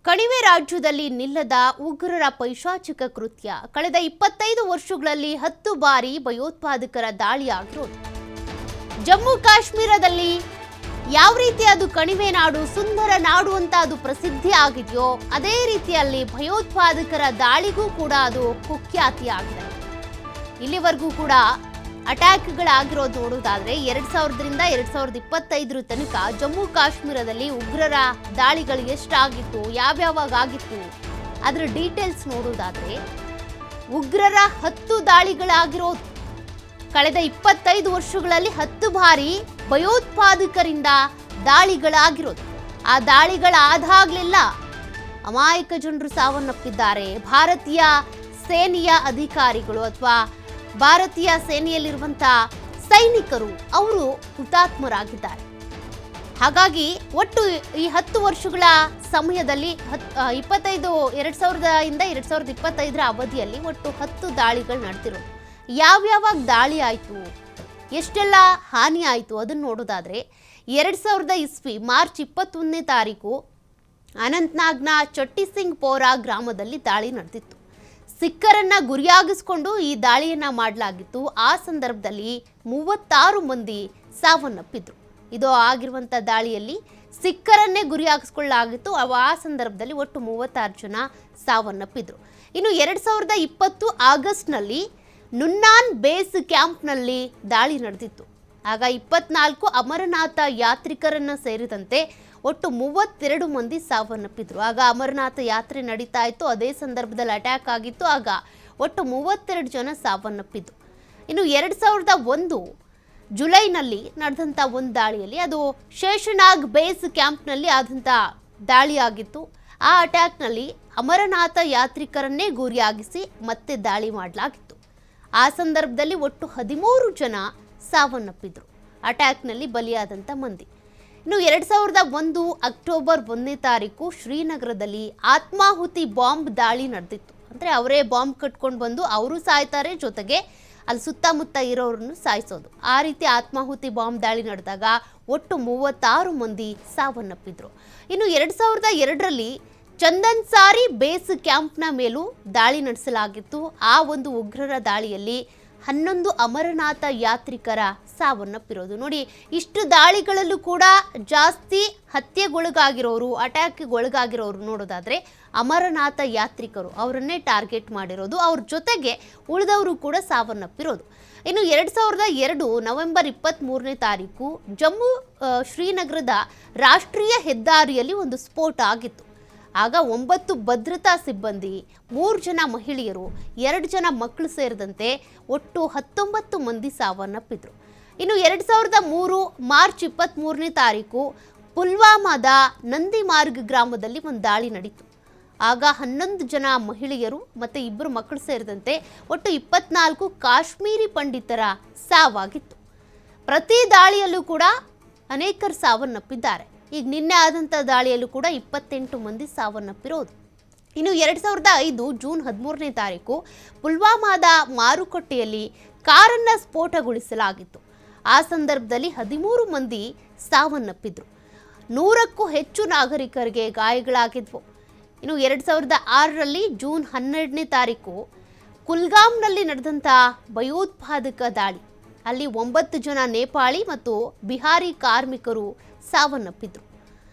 ಕಣಿವೆ ರಾಜ್ಯದಲ್ಲಿ ನಿಲ್ಲದ ಉಗ್ರರ ಪೈಶಾಚಿಕ ಕೃತ್ಯ. ಕಳೆದ 25 ವರ್ಷಗಳಲ್ಲಿ 10 ಬಾರಿ ಭಯೋತ್ಪಾದಕರ ದಾಳಿಯಾಗಿರೋದು. ಜಮ್ಮು ಕಾಶ್ಮೀರದಲ್ಲಿ ಯಾವ ರೀತಿ ಅದು ಕಣಿವೆ ನಾಡು, ಸುಂದರ ನಾಡು ಅಂತ ಅದು ಪ್ರಸಿದ್ಧಿ ಆಗಿದೆಯೋ, ಅದೇ ರೀತಿಯಲ್ಲಿ ಭಯೋತ್ಪಾದಕರ ದಾಳಿಗೂ ಕೂಡ ಅದು ಕುಖ್ಯಾತಿಯಾಗಿದೆ. ಇಲ್ಲಿವರೆಗೂ ಕೂಡ ಅಟ್ಯಾಕ್ಗಳಾಗಿರೋದು ನೋಡೋದಾದ್ರೆ 2000ರಿಂದ 2025 ತನಕ ಜಮ್ಮು ಕಾಶ್ಮೀರದಲ್ಲಿ ಉಗ್ರರ ದಾಳಿಗಳು ಎಷ್ಟಾಗಿತ್ತು, ಯಾವ್ಯಾವಾಗ ಆಗಿತ್ತು ಅದರ ಡೀಟೇಲ್ಸ್ ನೋಡೋದಾದ್ರೆ ಉಗ್ರರ 10 ದಾಳಿಗಳಾಗಿರೋದು. ಕಳೆದ 25 ವರ್ಷಗಳಲ್ಲಿ 10 ಬಾರಿ ಭಯೋತ್ಪಾದಕರಿಂದ ದಾಳಿಗಳಾಗಿರೋದು. ಆ ದಾಳಿಗಳಾದಾಗಲೆಲ್ಲ ಅಮಾಯಕ ಜನರು ಸಾವನ್ನಪ್ಪಿದ್ದಾರೆ. ಭಾರತೀಯ ಸೇನೆಯ ಅಧಿಕಾರಿಗಳು ಅಥವಾ ಭಾರತೀಯ ಸೇನೆಯಲ್ಲಿರುವಂತಹ ಸೈನಿಕರು ಅವರು ಹುತಾತ್ಮರಾಗಿದ್ದಾರೆ. ಹಾಗಾಗಿ ಒಟ್ಟು ಈ 10 ವರ್ಷಗಳ ಸಮಯದಲ್ಲಿ 2000ರಿಂದ 2025 ಅವಧಿಯಲ್ಲಿ ಒಟ್ಟು 10 ದಾಳಿಗಳು ನಡೆದಿರೋದು. ಯಾವ್ಯಾವಾಗ ದಾಳಿ ಆಯಿತು, ಎಷ್ಟೆಲ್ಲ ಹಾನಿ ಆಯಿತು ಅದನ್ನು ನೋಡೋದಾದರೆ 2000 ಮಾರ್ಚ್ 21ನೇ ತಾರೀಕು ಅನಂತನಾಗ್ನ ಚಟ್ಟಿಸಿಂಗ್ ಪೋರಾ ಗ್ರಾಮದಲ್ಲಿ ದಾಳಿ ನಡೆದಿತ್ತು. ಸಿಖ್ಖರನ್ನ ಗುರಿಯಾಗಿಸಿಕೊಂಡು ಈ ದಾಳಿಯನ್ನ ಮಾಡಲಾಗಿತ್ತು. ಆ ಸಂದರ್ಭದಲ್ಲಿ 36 ಮಂದಿ ಸಾವನ್ನಪ್ಪಿದ್ರು. ಇದು ಆಗಿರುವಂಥ ದಾಳಿಯಲ್ಲಿ ಸಿಖ್ಖರನ್ನೇ ಗುರಿಯಾಗಿಸಿಕೊಳ್ಳಲಾಗಿತ್ತು. ಆ ಸಂದರ್ಭದಲ್ಲಿ ಒಟ್ಟು 36 ಜನ ಸಾವನ್ನಪ್ಪಿದ್ರು. ಇನ್ನು 2020 ಆಗಸ್ಟ್ನಲ್ಲಿ ನುನ್ನಾನ್ ಬೇಸ್ ಕ್ಯಾಂಪ್ನಲ್ಲಿ ದಾಳಿ ನಡೆದಿತ್ತು. ಆಗ 24 ಅಮರನಾಥ ಯಾತ್ರಿಕರನ್ನ ಸೇರಿದಂತೆ ಒಟ್ಟು 32 ಮಂದಿ ಸಾವನ್ನಪ್ಪಿದ್ರು. ಆಗ ಅಮರನಾಥ ಯಾತ್ರೆ ನಡೀತಾ ಇತ್ತು. ಅದೇ ಸಂದರ್ಭದಲ್ಲಿ ಅಟ್ಯಾಕ್ ಆಗಿತ್ತು. ಆಗ ಒಟ್ಟು 32 ಜನ ಸಾವನ್ನಪ್ಪಿದ್ರು. ಇನ್ನು 2001 ಜುಲೈನಲ್ಲಿ ನಡೆದಂಥ ಒಂದು ದಾಳಿಯಲ್ಲಿ ಅದು ಶೇಷನಾಗ್ ಬೇಸ್ ಕ್ಯಾಂಪ್ನಲ್ಲಿ ಆದಂಥ ದಾಳಿ ಆಗಿತ್ತು. ಆ ಅಟ್ಯಾಕ್ನಲ್ಲಿ ಅಮರನಾಥ ಯಾತ್ರಿಕರನ್ನೇ ಗುರಿಯಾಗಿಸಿ ಮತ್ತೆ ದಾಳಿ ಮಾಡಲಾಗಿತ್ತು. ಆ ಸಂದರ್ಭದಲ್ಲಿ ಒಟ್ಟು 13 ಜನ ಸಾವನ್ನಪ್ಪಿದ್ರು ಅಟ್ಯಾಕ್ನಲ್ಲಿ ಬಲಿಯಾದಂಥ ಮಂದಿ. ಇನ್ನು 2001 ಅಕ್ಟೋಬರ್ 1ನೇ ತಾರೀಕು ಶ್ರೀನಗರದಲ್ಲಿ ಆತ್ಮಾಹುತಿ ಬಾಂಬ್ ದಾಳಿ ನಡೆದಿತ್ತು. ಅಂದರೆ ಅವರೇ ಬಾಂಬ್ ಕಟ್ಕೊಂಡು ಬಂದು ಅವರು ಸಾಯ್ತಾರೆ, ಜೊತೆಗೆ ಅಲ್ಲಿ ಸುತ್ತಮುತ್ತ ಇರೋರನ್ನು ಸಾಯಿಸೋದು. ಆ ರೀತಿ ಆತ್ಮಾಹುತಿ ಬಾಂಬ್ ದಾಳಿ ನಡೆದಾಗ ಒಟ್ಟು 36 ಮಂದಿ ಸಾವನ್ನಪ್ಪಿದ್ರು. ಇನ್ನು 2002ರಲ್ಲಿ ಚಂದನ್ಸಾರಿ ಬೇಸ್ ಕ್ಯಾಂಪ್ನ ಮೇಲೂ ದಾಳಿ ನಡೆಸಲಾಗಿತ್ತು. ಆ ಒಂದು ಉಗ್ರರ ದಾಳಿಯಲ್ಲಿ 11 ಅಮರನಾಥ ಯಾತ್ರಿಕರ ಸಾವನ್ನಪ್ಪಿರೋದು. ನೋಡಿ, ಇಷ್ಟು ದಾಳಿಗಳಲ್ಲೂ ಕೂಡ ಜಾಸ್ತಿ ಹತ್ಯೆಗೊಳಗಾಗಿರೋರು, ಅಟ್ಯಾಕ್ಗೊಳಗಾಗಿರೋರು ನೋಡೋದಾದ್ರೆ ಅಮರನಾಥ ಯಾತ್ರಿಕರು, ಅವರನ್ನೇ ಟಾರ್ಗೆಟ್ ಮಾಡಿರೋದು. ಅವ್ರ ಜೊತೆಗೆ ಉಳಿದವರು ಕೂಡ ಸಾವನ್ನಪ್ಪಿರೋದು. ಇನ್ನು 2002 ನವೆಂಬರ್ 23ನೇ ತಾರೀಕು ಜಮ್ಮು ಶ್ರೀನಗರದ ರಾಷ್ಟ್ರೀಯ ಹೆದ್ದಾರಿಯಲ್ಲಿ ಒಂದು ಸ್ಫೋಟ ಆಗಿತ್ತು. ಆಗ 9 ಭದ್ರತಾ ಸಿಬ್ಬಂದಿ, 3 ಜನ ಮಹಿಳೆಯರು, 2 ಜನ ಮಕ್ಕಳು ಸೇರಿದಂತೆ ಒಟ್ಟು 19 ಮಂದಿ ಸಾವನ್ನಪ್ಪಿದ್ರು. ಇನ್ನು 2003 ಮಾರ್ಚ್ 23ನೇ ತಾರೀಕು ಪುಲ್ವಾಮಾದ ನಂದಿಮಾರ್ಗ್ ಗ್ರಾಮದಲ್ಲಿ ಒಂದು ದಾಳಿ ನಡೀತು. ಆಗ 11 ಜನ ಮಹಿಳೆಯರು ಮತ್ತು 2 ಮಕ್ಕಳು ಸೇರಿದಂತೆ ಒಟ್ಟು 24 ಕಾಶ್ಮೀರಿ ಪಂಡಿತರ ಸಾವಾಗಿತ್ತು. ಪ್ರತಿ ದಾಳಿಯಲ್ಲೂ ಕೂಡ ಅನೇಕರು ಸಾವನ್ನಪ್ಪಿದ್ದಾರೆ. ಈಗ ನಿನ್ನೆ ಆದಂಥ ದಾಳಿಯಲ್ಲೂ ಕೂಡ 28 ಮಂದಿ ಸಾವನ್ನಪ್ಪಿರೋದು. ಇನ್ನು 2005 ಜೂನ್ 13ನೇ ತಾರೀಕು ಪುಲ್ವಾಮಾದ ಮಾರುಕಟ್ಟೆಯಲ್ಲಿ ಕಾರನ್ನು ಸ್ಫೋಟಗೊಳಿಸಲಾಗಿತ್ತು. ಆ ಸಂದರ್ಭದಲ್ಲಿ 13 ಮಂದಿ ಸಾವನ್ನಪ್ಪಿದ್ರು. 100ಕ್ಕೂ ಹೆಚ್ಚು ನಾಗರಿಕರಿಗೆ ಗಾಯಗಳಾಗಿದ್ವು. ಇನ್ನು 2006ರಲ್ಲಿ ಜೂನ್ 12ನೇ ತಾರೀಕು ಕುಲ್ಗಾಮ್ನಲ್ಲಿ ನಡೆದಂಥ ಭಯೋತ್ಪಾದಕ ದಾಳಿ, ಅಲ್ಲಿ 9 ಜನ ನೇಪಾಳಿ ಮತ್ತು ಬಿಹಾರಿ ಕಾರ್ಮಿಕರು ಸಾವನ್ನಪ್ಪಿದ್ರು.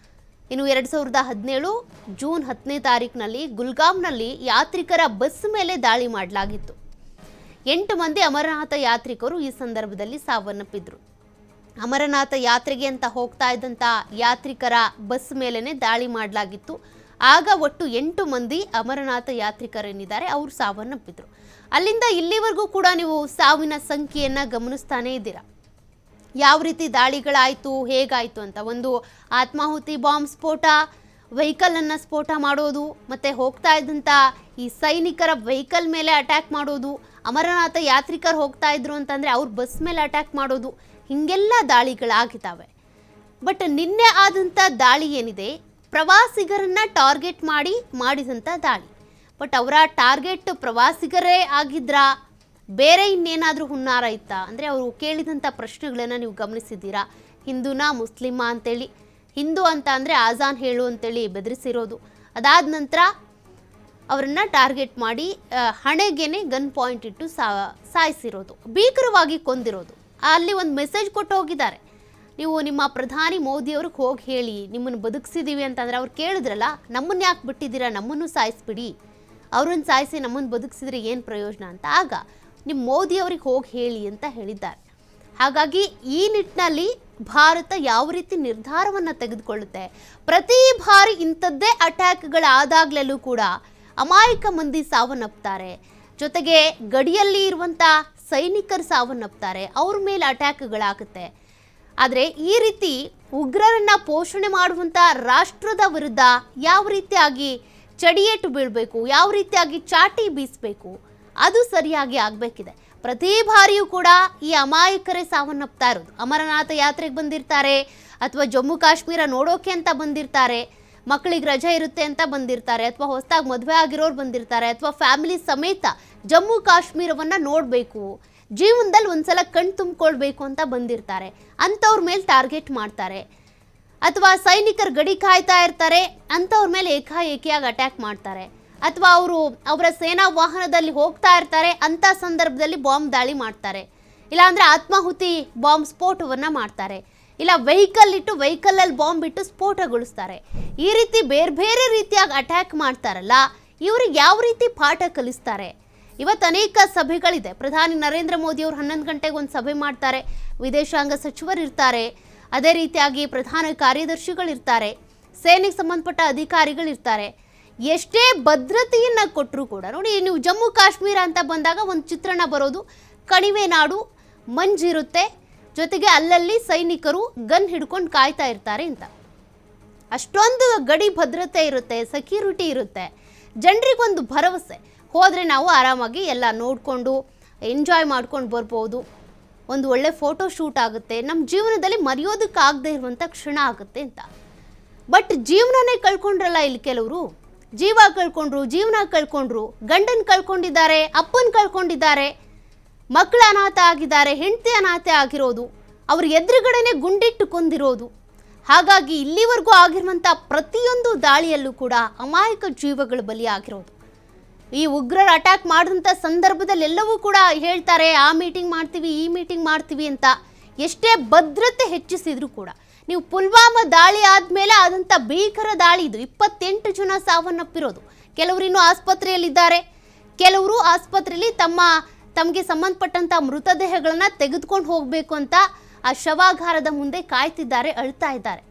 ಇನ್ನು 2017 ಜೂನ್ 10ನೇ ತಾರೀಕಿನಲ್ಲಿ ಗುಲ್ಗಾಮ್ನಲ್ಲಿ ಯಾತ್ರಿಕರ ಬಸ್ ಮೇಲೆ ದಾಳಿ ಮಾಡಲಾಗಿತ್ತು. 8 ಮಂದಿ ಅಮರನಾಥ ಯಾತ್ರಿಕರು ಈ ಸಂದರ್ಭದಲ್ಲಿ ಸಾವನ್ನಪ್ಪಿದ್ರು. ಅಮರನಾಥ ಯಾತ್ರೆಗೆ ಅಂತ ಹೋಗ್ತಾ ಇದ್ದಂಥ ಯಾತ್ರಿಕರ ಬಸ್ ಮೇಲೇನೆ ದಾಳಿ ಮಾಡಲಾಗಿತ್ತು. ಆಗ ಒಟ್ಟು 8 ಮಂದಿ ಅಮರನಾಥ ಯಾತ್ರಿಕರೇನಿದ್ದಾರೆ ಅವರು ಸಾವನ್ನಪ್ಪಿದ್ರು. ಅಲ್ಲಿಂದ ಇಲ್ಲಿವರೆಗೂ ಕೂಡ ನೀವು ಸಾವಿನ ಸಂಖ್ಯೆಯನ್ನು ಗಮನಿಸ್ತಾನೇ ಇದ್ದೀರಾ. ಯಾವ ರೀತಿ ದಾಳಿಗಳಾಯಿತು, ಹೇಗಾಯಿತು ಅಂತ. ಒಂದು ಆತ್ಮಾಹುತಿ ಬಾಂಬ್ ಸ್ಫೋಟ, ವೆಹಿಕಲನ್ನು ಸ್ಫೋಟ ಮಾಡೋದು, ಮತ್ತು ಹೋಗ್ತಾ ಇದ್ದಂಥ ಈ ಸೈನಿಕರ ವೆಹಿಕಲ್ ಮೇಲೆ ಅಟ್ಯಾಕ್ ಮಾಡೋದು, ಅಮರನಾಥ ಯಾತ್ರಿಕರು ಹೋಗ್ತಾ ಇದ್ರು ಅಂತಂದರೆ ಅವ್ರ ಬಸ್ ಮೇಲೆ ಅಟ್ಯಾಕ್ ಮಾಡೋದು, ಹೀಗೆಲ್ಲ ದಾಳಿಗಳಾಗಿದ್ದಾವೆ. ಬಟ್ ನಿನ್ನೆ ಆದಂಥ ದಾಳಿ ಏನಿದೆ, ಪ್ರವಾಸಿಗರನ್ನು ಟಾರ್ಗೆಟ್ ಮಾಡಿದಂಥ ದಾಳಿ. ಬಟ್ ಅವರ ಟಾರ್ಗೆಟ್ ಪ್ರವಾಸಿಗರೇ ಆಗಿದ್ರಾ, ಬೇರೆ ಇನ್ನೇನಾದರೂ ಹುನ್ನಾರ ಇತ್ತಾ ಅಂದರೆ ಅವರು ಕೇಳಿದಂಥ ಪ್ರಶ್ನೆಗಳನ್ನು ನೀವು ಗಮನಿಸಿದ್ದೀರಾ. ಹಿಂದೂನಾ ಮುಸ್ಲಿಮಾ ಅಂತೇಳಿ, ಹಿಂದೂ ಅಂತ ಅಂದರೆ ಆಜಾನ್ ಹೇಳು ಅಂತೇಳಿ ಬೆದರಿಸಿರೋದು, ಅದಾದ ನಂತರ ಅವರನ್ನು ಟಾರ್ಗೆಟ್ ಮಾಡಿ ಹಣೆಗೇನೆ ಗನ್ ಪಾಯಿಂಟ್ ಇಟ್ಟು ಸಾಯಿಸಿರೋದು, ಭೀಕರವಾಗಿ ಕೊಂದಿರೋದು. ಅಲ್ಲಿ ಒಂದು ಮೆಸೇಜ್ ಕೊಟ್ಟು ಹೋಗಿದ್ದಾರೆ, ನೀವು ನಿಮ್ಮ ಪ್ರಧಾನಿ ಮೋದಿಯವ್ರಿಗೆ ಹೋಗಿ ಹೇಳಿ ನಿಮ್ಮನ್ನು ಬದುಕಿಸಿದ್ದೀವಿ ಅಂತಂದರೆ ಅವ್ರು ಕೇಳಿದ್ರಲ್ಲ, ನಮ್ಮನ್ನು ಯಾಕೆ ಬಿಟ್ಟಿದ್ದೀರಾ, ನಮ್ಮನ್ನು ಸಾಯಿಸ್ಬಿಡಿ, ಅವ್ರನ್ನ ಸಾಯಿಸಿ ನಮ್ಮನ್ನು ಬದುಕಿಸಿದ್ರೆ ಏನು ಪ್ರಯೋಜನ ಅಂತ. ಆಗ ನಿಮ್ಮ ಮೋದಿಯವ್ರಿಗೆ ಹೋಗಿ ಹೇಳಿ ಅಂತ ಹೇಳಿದ್ದಾರೆ. ಹಾಗಾಗಿ ಈ ನಿಟ್ಟಿನಲ್ಲಿ ಭಾರತ ಯಾವ ರೀತಿ ನಿರ್ಧಾರವನ್ನು ತೆಗೆದುಕೊಳ್ಳುತ್ತೆ, ಪ್ರತಿ ಬಾರಿ ಇಂಥದ್ದೇ ಅಟ್ಯಾಕ್ಗಳಾದಾಗಲೂ ಕೂಡ ಅಮಾಯಕ ಮಂದಿ ಸಾವನ್ನಪ್ತಾರೆ, ಜೊತೆಗೆ ಗಡಿಯಲ್ಲಿ ಇರುವಂಥ ಸೈನಿಕರು ಸಾವನ್ನಪ್ತಾರೆ, ಅವ್ರ ಮೇಲೆ ಅಟ್ಯಾಕ್ಗಳಾಗುತ್ತೆ. ಆದರೆ ಈ ರೀತಿ ಉಗ್ರರನ್ನ ಪೋಷಣೆ ಮಾಡುವಂಥ ರಾಷ್ಟ್ರದ ವಿರುದ್ಧ ಯಾವ ರೀತಿಯಾಗಿ ಚಡಿಯೇಟು ಬೀಳಬೇಕು, ಯಾವ ರೀತಿಯಾಗಿ ಚಾಟಿ ಬೀಸಬೇಕು, ಅದು ಸರಿಯಾಗಿ ಆಗಬೇಕಿದೆ. ಪ್ರತಿ ಬಾರಿಯೂ ಕೂಡ ಈ ಅಮಾಯಕರೇ ಸಾವನ್ನಪ್ತಾ ಇರೋದು. ಅಮರನಾಥ ಯಾತ್ರೆಗೆ ಬಂದಿರ್ತಾರೆ, ಅಥವಾ ಜಮ್ಮು ಕಾಶ್ಮೀರ ನೋಡೋಕೆ ಅಂತ ಬಂದಿರ್ತಾರೆ, ಮಕ್ಕಳಿಗೆ ರಜೆ ಇರುತ್ತೆ ಅಂತ ಬಂದಿರ್ತಾರೆ, ಅಥವಾ ಹೊಸದಾಗಿ ಮದುವೆ ಆಗಿರೋರು ಬಂದಿರ್ತಾರೆ, ಅಥವಾ ಫ್ಯಾಮಿಲಿ ಸಮೇತ ಜಮ್ಮು ಕಾಶ್ಮೀರವನ್ನು ನೋಡಬೇಕು, ಜೀವನದಲ್ಲಿ ಒಂದ್ಸಲ ಕಣ್ ತುಂಬಿಕೊಳ್ಬೇಕು ಅಂತ ಬಂದಿರ್ತಾರೆ. ಅಂಥವ್ರ ಮೇಲೆ ಟಾರ್ಗೆಟ್ ಮಾಡ್ತಾರೆ. ಅಥವಾ ಸೈನಿಕರು ಗಡಿ ಕಾಯ್ತಾ ಇರ್ತಾರೆ, ಅಂಥವ್ರ ಮೇಲೆ ಏಕಾಏಕಿಯಾಗಿ ಅಟ್ಯಾಕ್ ಮಾಡ್ತಾರೆ. ಅಥವಾ ಅವರ ಸೇನಾ ವಾಹನದಲ್ಲಿ ಹೋಗ್ತಾ ಇರ್ತಾರೆ, ಅಂಥ ಸಂದರ್ಭದಲ್ಲಿ ಬಾಂಬ್ ದಾಳಿ ಮಾಡ್ತಾರೆ. ಇಲ್ಲಾಂದರೆ ಆತ್ಮಾಹುತಿ ಬಾಂಬ್ ಸ್ಫೋಟವನ್ನು ಮಾಡ್ತಾರೆ. ಇಲ್ಲ ವೆಹಿಕಲ್ ಇಟ್ಟು ವೆಹಿಕಲಲ್ಲಿ ಬಾಂಬ್ ಇಟ್ಟು ಸ್ಫೋಟಗೊಳಿಸ್ತಾರೆ. ಈ ರೀತಿ ಬೇರೆ ಬೇರೆ ರೀತಿಯಾಗಿ ಅಟ್ಯಾಕ್ ಮಾಡ್ತಾರಲ್ಲ, ಇವ್ರಿಗೆ ಯಾವ ರೀತಿ ಪಾಠ ಕಲಿಸ್ತಾರೆ? ಇವತ್ತು ಅನೇಕ ಸಭೆಗಳಿದೆ. ಪ್ರಧಾನಿ ನರೇಂದ್ರ ಮೋದಿ ಅವರು 11 ಗಂಟೆಗೆ ಒಂದು ಸಭೆ ಮಾಡ್ತಾರೆ, ವಿದೇಶಾಂಗ ಸಚಿವರು ಇರ್ತಾರೆ, ಅದೇ ರೀತಿಯಾಗಿ ಪ್ರಧಾನ ಕಾರ್ಯದರ್ಶಿಗಳಿರ್ತಾರೆ, ಸೇನೆಗೆ ಸಂಬಂಧಪಟ್ಟ ಅಧಿಕಾರಿಗಳಿರ್ತಾರೆ. ಎಷ್ಟೇ ಭದ್ರತೆಯನ್ನು ಕೊಟ್ಟರೂ ಕೂಡ ನೋಡಿ, ನೀವು ಜಮ್ಮು ಕಾಶ್ಮೀರ ಅಂತ ಬಂದಾಗ ಒಂದು ಚಿತ್ರಣ ಬರೋದು, ಕಣಿವೆ ನಾಡು, ಮಂಜಿರುತ್ತೆ, ಜೊತೆಗೆ ಅಲ್ಲಲ್ಲಿ ಸೈನಿಕರು ಗನ್ ಹಿಡ್ಕೊಂಡು ಕಾಯ್ತಾ ಇರ್ತಾರೆ ಅಂತ. ಅಷ್ಟೊಂದು ಗಡಿ ಭದ್ರತೆ ಇರುತ್ತೆ, ಸೆಕ್ಯೂರಿಟಿ ಇರುತ್ತೆ, ಜನರಿಗೊಂದು ಭರವಸೆ, ಹೋದರೆ ನಾವು ಆರಾಮಾಗಿ ಎಲ್ಲ ನೋಡಿಕೊಂಡು ಎಂಜಾಯ್ ಮಾಡ್ಕೊಂಡು ಬರ್ಬೋದು, ಒಂದು ಒಳ್ಳೆ ಫೋಟೋ ಶೂಟ್ ಆಗುತ್ತೆ, ನಮ್ಮ ಜೀವನದಲ್ಲಿ ಮರೆಯೋದಕ್ಕಾಗದೇ ಇರುವಂಥ ಕ್ಷಣ ಆಗುತ್ತೆ ಅಂತ. ಬಟ್ ಜೀವನನೇ ಕಳ್ಕೊಂಡ್ರಲ್ಲ ಇಲ್ಲಿ ಕೆಲವರು, ಜೀವ ಕಳ್ಕೊಂಡ್ರು, ಜೀವನ ಕಳ್ಕೊಂಡ್ರು, ಗಂಡನ ಕಳ್ಕೊಂಡಿದ್ದಾರೆ, ಅಪ್ಪನ ಕಳ್ಕೊಂಡಿದ್ದಾರೆ, ಮಕ್ಕಳ ಅನಾಥ ಆಗಿದ್ದಾರೆ, ಹೆಂಡತಿ ಅನಾಥ ಆಗಿರೋದು, ಅವ್ರ ಎದುರುಗಡೆನೆ ಗುಂಡಿಟ್ಟು ಕೊಂದಿರೋದು. ಹಾಗಾಗಿ ಇಲ್ಲಿವರೆಗೂ ಆಗಿರುವಂಥ ಪ್ರತಿಯೊಂದು ದಾಳಿಯಲ್ಲೂ ಕೂಡ ಅಮಾಯಕ ಜೀವಗಳು ಬಲಿಯಾಗಿರೋದು. ಈ ಉಗ್ರರು ಅಟ್ಯಾಕ್ ಮಾಡಿದಂಥ ಸಂದರ್ಭದಲ್ಲಿ ಎಲ್ಲವೂ ಕೂಡ ಹೇಳ್ತಾರೆ, ಆ ಮೀಟಿಂಗ್ ಮಾಡ್ತೀವಿ, ಈ ಮೀಟಿಂಗ್ ಮಾಡ್ತೀವಿ ಅಂತ. ಎಷ್ಟೇ ಭದ್ರತೆ ಹೆಚ್ಚಿಸಿದ್ರು ಕೂಡ, ನೀವು ಪುಲ್ವಾಮಾ ದಾಳಿ ಆದಮೇಲೆ ಆದಂಥ ಭೀಕರ ದಾಳಿ ಇದು. 28 ಜನ ಸಾವನ್ನಪ್ಪಿರೋದು. ಕೆಲವರು ಇನ್ನೂ ಆಸ್ಪತ್ರೆಯಲ್ಲಿದ್ದಾರೆ, ಕೆಲವರು ಆಸ್ಪತ್ರೆಯಲ್ಲಿ ತಮಗೆ ಸಂಬಂಧಪಟ್ಟಂಥ ಮೃತದೇಹಗಳನ್ನು ತೆಗೆದುಕೊಂಡು ಹೋಗಬೇಕು ಅಂತ ಆ ಶವಾಗಾರದ ಮುಂದೆ ಕಾಯ್ತಿದ್ದಾರೆ, ಅಳ್ತಾ ಇದ್ದಾರೆ.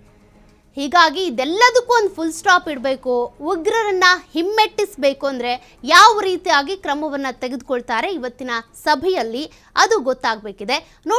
ಹೀಗಾಗಿ ಇದೆಲ್ಲದಕ್ಕೂ ಒಂದು ಫುಲ್ ಸ್ಟಾಪ್ ಇಡಬೇಕು. ಉಗ್ರರನ್ನ ಹಿಮ್ಮೆಟ್ಟಿಸಬೇಕು ಅಂದರೆ ಯಾವ ರೀತಿಯಾಗಿ ಕ್ರಮವನ್ನು ತೆಗೆದುಕೊಳ್ತಾರೆ ಇವತ್ತಿನ ಸಭೆಯಲ್ಲಿ, ಅದು ಗೊತ್ತಾಗಬೇಕಿದೆ.